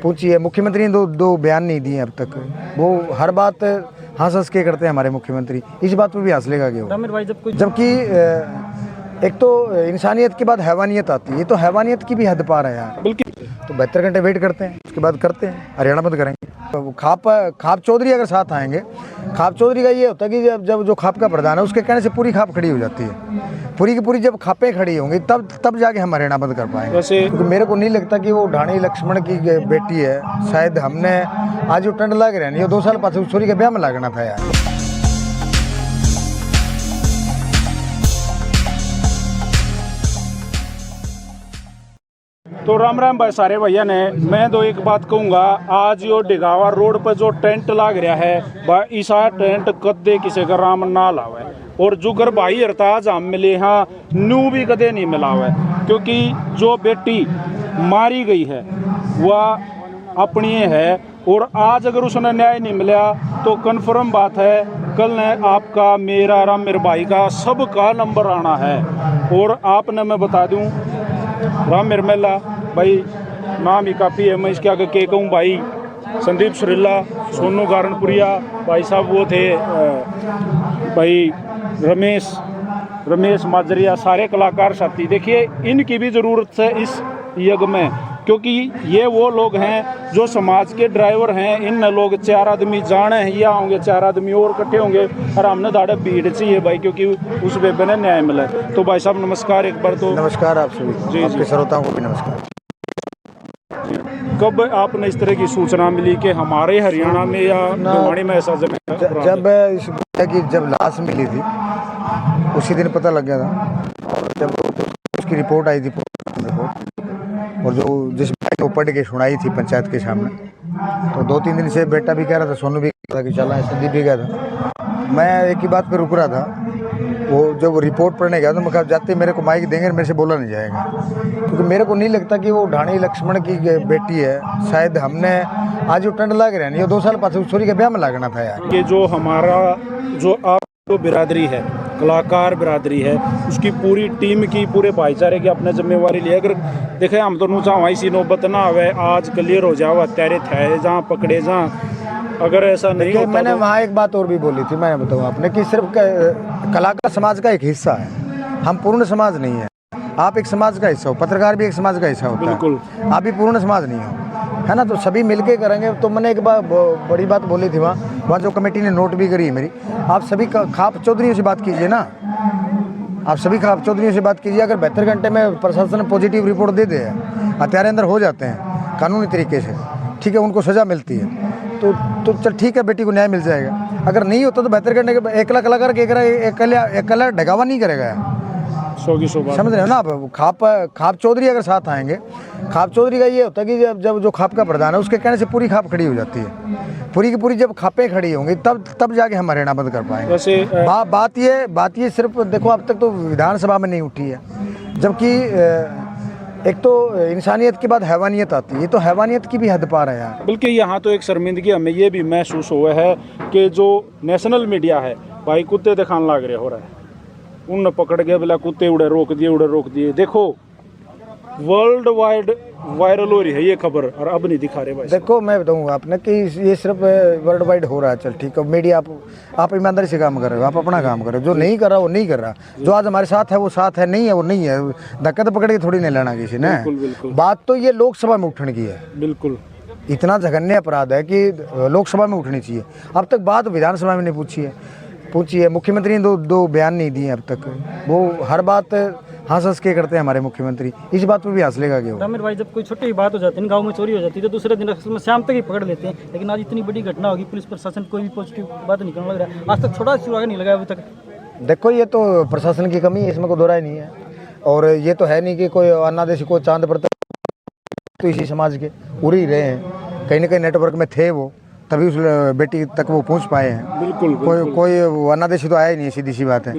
पूछिए मुख्यमंत्री ने दो बयान नहीं दिए अब तक। वो हर बात हंस हंस के करते हैं हमारे मुख्यमंत्री, इस बात पे भी हंस लेगा क्यों? जबकि एक तो इंसानियत के बाद हैवानियत आती है, ये तो हैवानियत की भी हद पार है यार। बिल्कुल। तो 72 घंटे वेट करते हैं, उसके बाद करते हैं, हरियाणा बंद करेंगे। तो खाप चौधरी अगर साथ आएंगे, खाप चौधरी का ये होता है कि जब जो खाप का प्रधान है उसके कहने से पूरी खाप खड़ी हो जाती है। पूरी की पूरी जब खापें खड़ी होंगी तब जाके हम हरियाणा बंद कर पाएंगे। क्योंकि मेरे को नहीं लगता कि वो ढाणी लक्ष्मण की बेटी है। शायद हमने आज वो टंड लग रहा है, 2 साल पास छोरी के ब्याह में लगना था यार। तो राम राम भाई सारे भैया ने, मैं तो एक बात कहूँगा, आज यो डिगावा रोड पर जो टेंट लाग रहा है, ईसा टेंट कदे किसी का राम ना लावे। और जुगर भाई हरताज हम मिले यहाँ न्यू भी कदे नहीं मिला हुआ है, क्योंकि जो बेटी मारी गई है वह अपनी है। और आज अगर उसने न्याय नहीं मिला तो कन्फर्म बात है कल ने आपका, मेरा, राम मेरे भाई का, सबका नंबर आना है। और आपने मैं बता दूं, राम मिर्मेला भाई नाम ही काफ़ी है, मैं इसके आगे के कहूँ भाई। संदीप सुरीला, सोनू गारनपुरिया भाई साहब, वो थे भाई रमेश माजरिया, सारे कलाकार साथी। देखिए इनकी भी ज़रूरत है इस युग में, क्योंकि ये वो लोग हैं जो समाज के ड्राइवर हैं। इन लोग 4 आदमी जाने हैं या होंगे, 4 आदमी और इकट्ठे होंगे, और हमने दाढ़े भीड़ चाहिए भाई, क्योंकि उस बेबे ने न्याय मिला। तो भाई साहब नमस्कार एक बार। तो नमस्कार आप सभी जी, आपके श्रोताओं को भी नमस्कार। कब आपने इस तरह की सूचना मिली कि हमारे हरियाणा में या भिवानी में ऐसा जब लाश मिली थी उसी दिन पता लग गया था। जब उसकी रिपोर्ट आई थी और जो जिस भाई ने पढ़ के सुनाई थी पंचायत के सामने, तो 2-3 दिन से बेटा भी कह रहा था, सोनू भी कह रहा था कि चला है, संदीप भी कह था। मैं एक ही बात पे रुक रहा था, वो जब रिपोर्ट पढ़ने गया तो मैं कहा जाते मेरे को माइक देंगे, मेरे से बोला नहीं जाएगा। क्योंकि मेरे को नहीं लगता कि वो ढाणी लक्ष्मण की बेटी है। शायद हमने आज वो टंड लग रहा है, 2 साल पास छोरी के ब्याह में लगना था यार। ये जो हमारा जो आपको बिरादरी है, कलाकार बिरादरी है, उसकी पूरी टीम की, पूरे भाईचारे की अपने जिम्मेवारी ली। अगर देखे हम तो चाहो इसी नौबत ना आवे, आज क्लियर हो जाओ, अत्यारे थे जहाँ पकड़े जहाँ, अगर ऐसा नहीं होता। मैंने वहाँ एक बात और भी बोली थी, मैंने बताऊँ आपने कि सिर्फ कलाकार समाज का एक हिस्सा है, हम पूर्ण समाज नहीं है। आप एक समाज का हिस्सा हो, पत्रकार भी एक समाज का हिस्सा होता है। बिल्कुल। आप भी पूर्ण समाज नहीं हो, है ना। तो सभी मिलके करेंगे। तो मैंने एक बार बड़ी बात बोली थी वहाँ जो कमेटी ने नोट भी करी है मेरी, आप सभी खाप चौधरी से बात कीजिए ना, आप सभी खाप चौधरी से बात कीजिए। अगर 72 घंटे में प्रशासन पॉजिटिव रिपोर्ट दे दे, हत्यारे अंदर हो जाते हैं कानूनी तरीके से, ठीक है, उनको सज़ा मिलती है, तो चल ठीक है, बेटी को न्याय मिल जाएगा। अगर नहीं होता तो 72 घंटे के एकला कलाकार एकला ढगावा नहीं करेगा। समझ रहे हो ना आप। खाप चौधरी अगर साथ आएंगे, खाप चौधरी का ये होता है कि जब जो खाप का प्रधान है उसके कहने से पूरी खाप खड़ी हो जाती है। पूरी की पूरी जब खापें खड़ी होंगी तब जाके हम हरियाणा बंद कर पाएंगे। वैसे बात ये सिर्फ देखो, अब तक तो विधानसभा में नहीं उठी है। जबकि एक तो इंसानियत के बाद हैवानियत आती है, ये तो हैवानियत की भी हद पार है यार। बल्कि यहाँ तो एक शर्मिंदगी हमें ये भी महसूस हुआ है कि जो नेशनल मीडिया है भाई, कुत्ते दिखाने लग रहे हो रहा है, उन पकड़ के बोला कुत्ते उड़े रोक दिए। देखो वर्ल्ड वाइड वायरल हो रही है ये खबर, और अब नहीं दिखा रहे भाई। देखो मैं बताऊंगा आपने कि ये सिर्फ वर्ल्ड वाइड हो रहा है, चल ठीक है, मीडिया आप ईमानदारी से काम कर रहे हो, आप अपना काम कर रहे हो। जो नहीं कर रहा वो नहीं कर रहा, जो आज हमारे साथ है वो साथ है, नहीं है वो नहीं है। धक्का तो पकड़ के थोड़ी नहीं लेना किसी ने। बिल्कुल। बात तो ये लोकसभा में उठने की है। बिल्कुल। इतना जघन्य अपराध है कि लोकसभा में उठनी चाहिए। अब तक बात विधानसभा में नहीं पूछी है। मुख्यमंत्री ने दो बयान नहीं दिए अब तक। वो हर बात हंस हंस के करते हैं हमारे मुख्यमंत्री, इस बात पे भी हंस लेगा क्यों? रामेर भाई, जब कोई छोटी बात हो जाती है, गांव में चोरी हो जाती है, तो दूसरे दिन में शाम तक ही पकड़ लेते हैं। लेकिन आज इतनी बड़ी घटना होगी, पुलिस प्रशासन कोई भी पॉजिटिव बात नहीं करने लग रहा है। आज तक छोटा चुरा के नहीं लगाया अभी तक। देखो ये तो प्रशासन की कमी है, इसमें कोई दो राय नहीं है। और ये तो है नहीं कि कोई अन्नादेशी कोई चांद पर, तो इसी समाज के उड़ ही रहे हैं, कहीं ना कहीं नेटवर्क में थे वो, तभी उस बेटी तक वो पहुंच पाए हैं। बिल्कुल। कोई अनादेशी तो आया ही नहीं, सीधी सी बात है।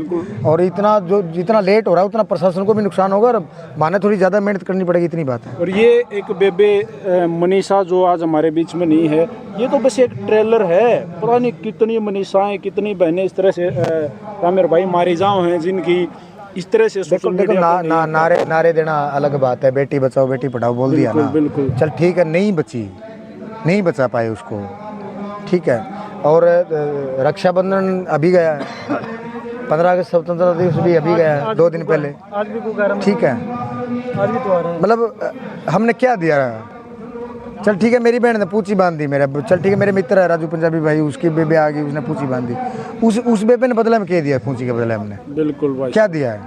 और जितना लेट हो रहा है उतना प्रशासन को भी नुकसान होगा, और माने थोड़ी ज़्यादा मेहनत करनी पड़ेगी, इतनी बात है। और ये एक बेबे मनीषा जो आज हमारे बीच में नहीं है, ये तो बस एक ट्रेलर है। पता नहीं कितनी मनीषाएं, कितनी बहनें इस तरह से रामेर भाई मारी जाओ हैं, जिनकी इस तरह से देखो सोशल देखो मीडिया ना, पर ना, नारे नारे देना अलग बात है, बेटी बचाओ बेटी पढ़ाओ बोल दिया ना, बिल्कुल। चल ठीक है, नहीं बची, नहीं बचा पाए उसको, ठीक है। और रक्षाबंधन अभी गया है, 15 अगस्त स्वतंत्रता दिवस भी अभी गया है 2 दिन पहले, आज भी कोई कार्यक्रम, ठीक है। आज भी त्योहार है। मतलब हमने क्या दिया, चल ठीक है मेरी बहन ने पूंछी बांध दी मेरा, चल ठीक है मेरे मित्र है राजू पंजाबी भाई, उसकी बेबे आ गई उसने पूंछी बांध दी, उस बेबे ने बदले में क्या दिया, पूंछी के बदले हमने बिल्कुल भाई, क्या दिया है।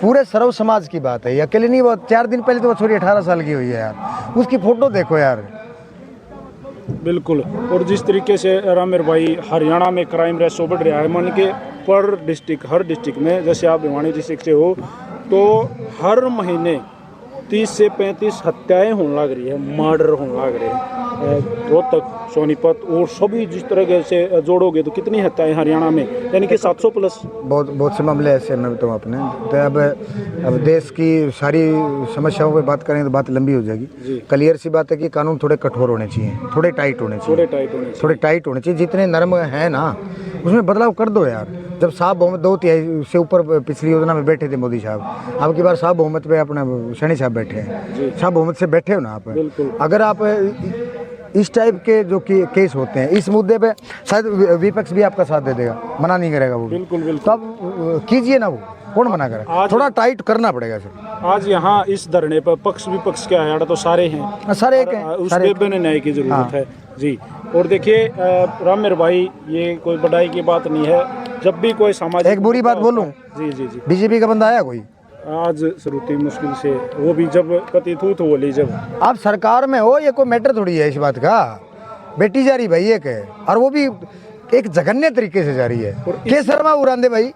पूरे सर्व समाज की बात है, ये अकेले नहीं, वो 4 दिन पहले तो वो छोरी 18 साल की हुई है यार, उसकी फोटो देखो यार। बिल्कुल। और जिस तरीके से रामेर भाई हरियाणा में क्राइम रेशो बढ़ रहा है, मान के पर डिस्ट्रिक्ट, हर डिस्ट्रिक्ट में, जैसे आप भिवानी डिस्ट्रिक्ट से हो तो हर महीने 30 से 35 हत्याएं होने लग रही है, मर्डर होने लग रहे हैं, रोहतक, सोनीपत और सभी जिस तरह से जोड़ोगे तो कितनी हत्याएं हरियाणा में, यानी कि 700 प्लस। बहुत से मामले ऐसे मैं बताऊँ अपने तो, अब देश की सारी समस्याओं पे बात करें तो बात लंबी हो जाएगी। क्लियर सी बात है कि कानून थोड़े कठोर होने चाहिए, थोड़े टाइट होने चाहिए, थोड़े टाइट होने चाहिए, जितने नरम हैं ना उसमें बदलाव कर दो यार। जब साफ बहुमत 2/3 से ऊपर पिछली योजना में बैठे थे मोदी साहब, अब की बार साफ बहुमत पे अपना सैनी साहब बैठे हैं, साफ बहुमत से बैठे हो ना आप। अगर आप इस टाइप के जो केस होते हैं इस मुद्दे पे, शायद विपक्ष भी आपका साथ दे देगा, मना नहीं करेगा वो, बिल्कुल। तो आप कीजिए ना, वो कौन मना करे, थोड़ा टाइट करना पड़ेगा सर। आज यहाँ इस धरने पर पक्ष विपक्ष क्या है, तो सारे हैं, सारे एक हैं, उस पे न्याय की जरूरत है जी। और देखिए रामेर भाई, ये कोई बड़ाई की बात नहीं है, जब भी कोई सामाजिक, एक बुरी बात बोलूं, जी, बीजेपी का बंदा आया कोई आज शुरुती मुश्किल से, वो भी जब कति थूत बोली, जब आप सरकार में हो, ये कोई मैटर थोड़ी है इस बात का, बेटी जा रही भाई एक है, और वो भी एक जघन्य तरीके से जा रही है। के शर्मा उरांदे भाई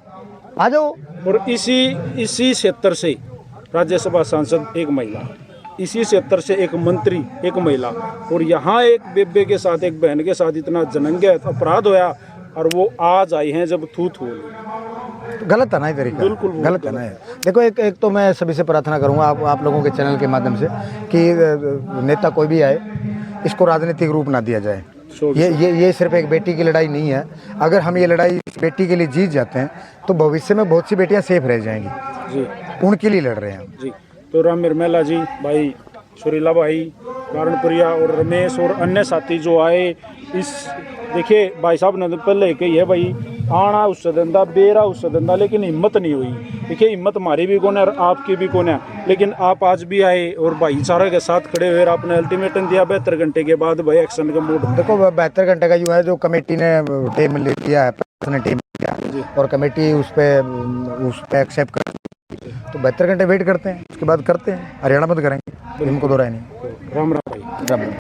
आ जाओ। और इसी क्षेत्र से राज्यसभा सांसद एक महिला, इसी क्षेत्र से एक मंत्री एक महिला, और यहाँ एक बेबे के साथ, एक बहन के साथ इतना जघन्य अपराध होया, और वो आज आई हैं जब थूत हो। गलत है ना ये तरीका, बिल्कुल गलत है ना। देखो एक तो मैं सभी से प्रार्थना करूंगा आप लोगों के चैनल के माध्यम से कि नेता कोई भी आए इसको राजनीतिक रूप ना दिया जाए। ये सिर्फ एक बेटी की लड़ाई नहीं है, अगर हम ये लड़ाई बेटी के लिए जीत जाते हैं तो भविष्य में बहुत सी बेटियां सेफ रह जाएंगी जी, उनके लिए लड़ रहे हैं जी। तो रामेर मेला जी, भाई सुरीला भाई, कारणपुरिया और रमेश और अन्य साथी जो आए, इस देखिए भाई साहब ने पहले कही है भाई, आना उससे धंधा, बेरा उससे धंधा, लेकिन हिम्मत नहीं हुई। देखिए हिम्मत हमारी भी कौन है और आपकी भी कौन है, लेकिन आप आज भी आए और भाईचारा के साथ खड़े हुए, आपने अल्टीमेटम दिया 72 घंटे के बाद भाई एक्शन का मूड। देखो 72 घंटे का यूँ है, जो कमेटी ने टीम लिया है, टीम लिया और कमेटी उस पर एक्सेप्ट कर, तो 72 घंटे वेट करते हैं, उसके बाद करते हैं, हरियाणा बंद करेंगे, इनको दो राय नहीं। राम राम भाई। राम।